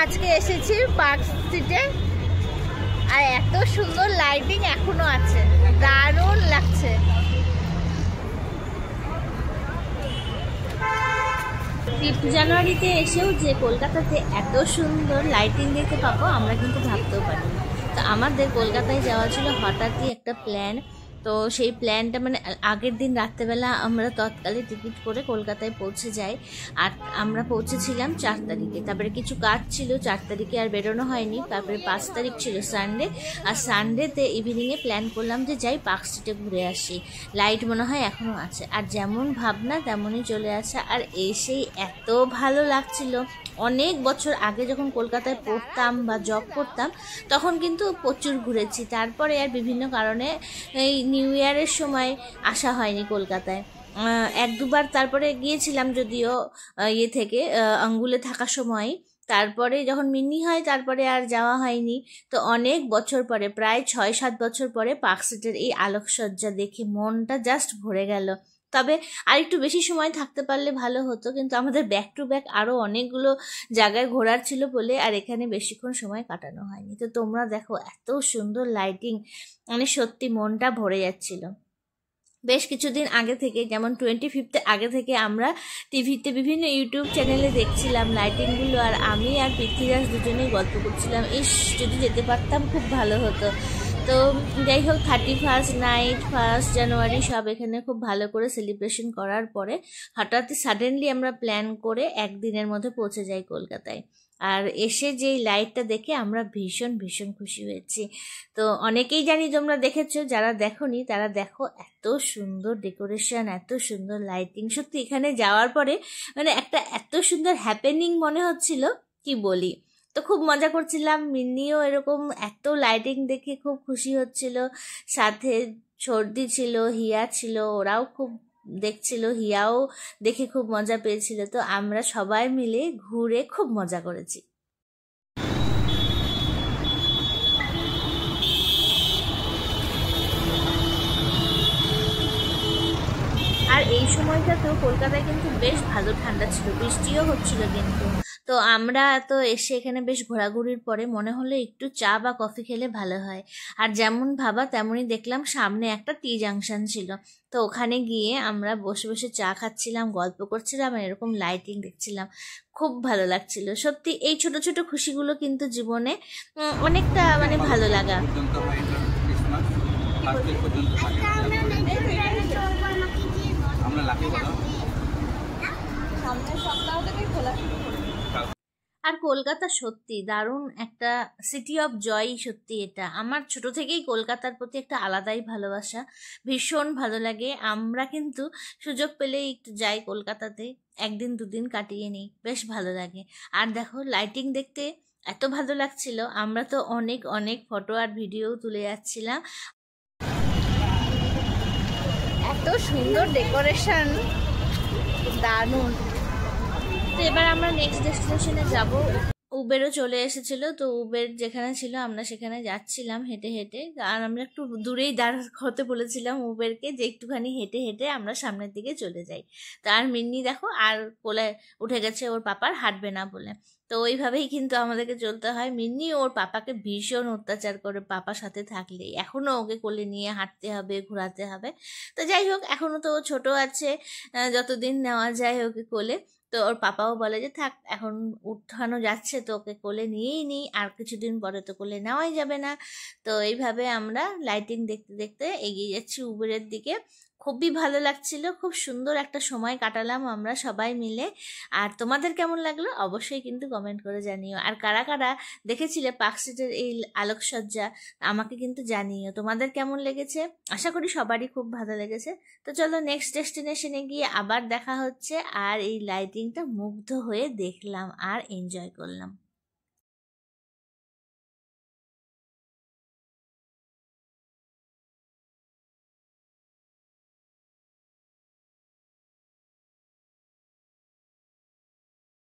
আজকে এসেছি পার্ক স্ট্রিটে, আর এত সুন্দর লাইটিং এখনো আছে, দারুণ লাগছে। জানুয়ারিতে এসেও যে কলকাতাতে এত সুন্দর লাইটিং দেখতে পাবো আমরা কিন্তু ভাবতেও পারি। তো আমাদের কলকাতায় যাওয়া ছিল হঠাৎই একটা প্ল্যান। তো সেই প্ল্যানটা মানে আগের দিন রাত্রেবেলা আমরা তৎকালে টিকিট করে কলকাতায় পৌঁছে যাই। আর আমরা পৌঁছেছিলাম 4 তারিখে। তারপরে কিছু কাজ ছিল, 4 তারিখে আর বেরোনো হয়নি। তারপরে 5 তারিখ ছিল সানডে, আর সানডেতে ইভিনিংয়ে প্ল্যান করলাম যে যাই পার্ক স্ট্রিটে ঘুরে আসি, লাইট মনে হয় এখনও আছে। আর যেমন ভাবনা তেমনই চলে আসা। আর এসেই এত ভালো লাগছিল। অনেক বছর আগে যখন কলকাতায় পড়তাম বা জব করতাম তখন কিন্তু প্রচুর ঘুরেছি। তারপরে আর বিভিন্ন কারণে এই নিউ ইয়ারের সময় আসা হয়নি কলকাতায়। 1-2বার তারপরে গিয়েছিলাম, যদিও ইয়ে থেকে আঙ্গুলে থাকার সময়। তারপরে যখন মিনি হয় তারপরে আর যাওয়া হয়নি। তো অনেক বছর পরে, প্রায় 6-7 বছর পরে পার্ক স্ট্রিটের এই আলোকসজ্জা দেখে মনটা জাস্ট ভরে গেল। তবে আর একটু বেশি সময় থাকতে পারলে ভালো হতো, কিন্তু আমাদের ব্যাক টু ব্যাক আরও অনেকগুলো জায়গায় ঘোরার ছিল বলে আর এখানে বেশিক্ষণ সময় কাটানো হয়নি। তো তোমরা দেখো এত সুন্দর লাইটিং, মানে সত্যি মনটা ভরে যাচ্ছিল। বেশ কিছুদিন আগে থেকে, যেমন 25th আগে থেকে আমরা টিভিতে বিভিন্ন ইউটিউব চ্যানেলে দেখছিলাম লাইটিংগুলো, আর আমি আর পৃথ্বীরাজ দুজনেই গল্প করছিলাম, ইস যদি যেতে পারতাম খুব ভালো হতো। তো যাই হোক, 31st নাইট, 1 জানুয়ারি সব এখানে খুব ভালো করে সেলিব্রেশন করার পরে হঠাৎ সাডেনলি আমরা প্ল্যান করে একদিনের মধ্যে পৌঁছে যাই কলকাতায়। আর এসে যেই লাইটটা দেখে আমরা ভীষণ ভীষণ খুশি হয়েছি। তো অনেকেই জানি তোমরা দেখেছো, যারা দেখোনি তারা দেখো, এত সুন্দর ডেকোরেশন, এত সুন্দর লাইটিং। সত্যি এখানে যাওয়ার পরে মানে একটা এত সুন্দর হ্যাপেনিং মনে হচ্ছিল, কি বলি। তো খুব মজা করছিলাম, মিন্নিও এরকম এত লাইটিং দেখে খুব খুশি হচ্ছিল। সাথে সর্দি ছিল, হিয়া ছিল, ওরাও খুব দেখছিল, হিয়াও দেখে খুব মজা পেয়েছিল। তো আমরা সবাই মিলে ঘুরে খুব মজা করেছি। আর এই সময়টাতেও কলকাতায় কিন্তু বেশ ভালো ঠান্ডা ছিল, বৃষ্টিও হচ্ছিল কিন্তু। তো আমরা তো এসে এখানে বেশ ঘোরাঘুরির পরে মনে হলো একটু চা বা কফি খেলে ভালো হয়। আর যেমন ভাবা তেমনই দেখলাম, সামনে একটা টি জাংশন ছিল। তো ওখানে গিয়ে আমরা বসে বসে চা খাচ্ছিলাম, গল্প করছিলাম, আর এরকম লাইটিং দেখছিলাম। খুব ভালো লাগছিল সত্যি। এই ছোট ছোট খুশিগুলো কিন্তু জীবনে অনেকটা মানে ভালো লাগা। আর কলকাতা সত্যি দারুণ একটা সিটি অফ জয়। সত্যি এটা আমার ছোট থেকেই কলকাতার প্রতি একটা আলাদাই ভালোবাসা, ভীষণ ভালো লাগে। আমরা কিন্তু সুযোগ পেলেই একটু যাই কলকাতাতে, 1-2 দিন কাটিয়ে নিই, বেশ ভালো লাগে। আর দেখো লাইটিং দেখতে এত ভালো লাগছিল, আমরা তো অনেক অনেক ফটো আর ভিডিও তুলে যাচ্ছিলাম। এত সুন্দর ডেকোরেশন, দারুণ। তো এবার আমরা নেক্সট ডেস্টিনেশনে যাব। উবেরও চলে এসেছিল, তো উবের যেখানে ছিল আমরা সেখানে যাচ্ছিলাম হেঁটে হেঁটে। আর আমরা একটু দূরেই দাঁড় হতে বলেছিলাম উবেরকে, যে একটুখানি হেঁটে হেঁটে আমরা সামনের দিকে চলে যাই। তার মিন্নি দেখো আর কোলে উঠে গেছে ওর পাপার হাঁটবে না বলে। তো ওইভাবেই কিন্তু আমাদেরকে চলতে হয়। মিন্নি ওর পাপাকে ভীষণ অত্যাচার করে, পাপার সাথে থাকলেই এখনও ওকে কোলে নিয়ে হাঁটতে হবে, ঘোরাতে হবে। তো যাই হোক, এখনও তো ও ছোটো আছে, যতদিন নেওয়া যায় ওকে কোলে। তো ওর পাপাও বলে যে থাক, এখন উঠানো যাচ্ছে তো ওকে কোলে নিয়েই নিই, আর কিছুদিন পরে তো কোলে নেওয়াই যাবে না। তো এইভাবে আমরা লাইটিং দেখতে দেখতে এগিয়ে যাচ্ছি উবেরের দিকে। খুবই ভালো লাগছিল, খুব সুন্দর একটা সময় কাটালাম আমরা সবাই মিলে। আর তোমাদের কেমন লাগলো অবশ্যই কিন্তু কমেন্ট করে জানিও। আর কারা কারা দেখেছিলে পার্ক স্ট্রিটের এই আলোকসজ্জা আমাকে কিন্তু জানিও তোমাদের কেমন লেগেছে। আশা করি সবারই খুব ভালো লেগেছে। তো চলো নেক্সট ডেস্টিনেশনে গিয়ে আবার দেখা হচ্ছে। আর এই লাইটিংটা মুগ্ধ হয়ে দেখলাম আর এনজয় করলাম।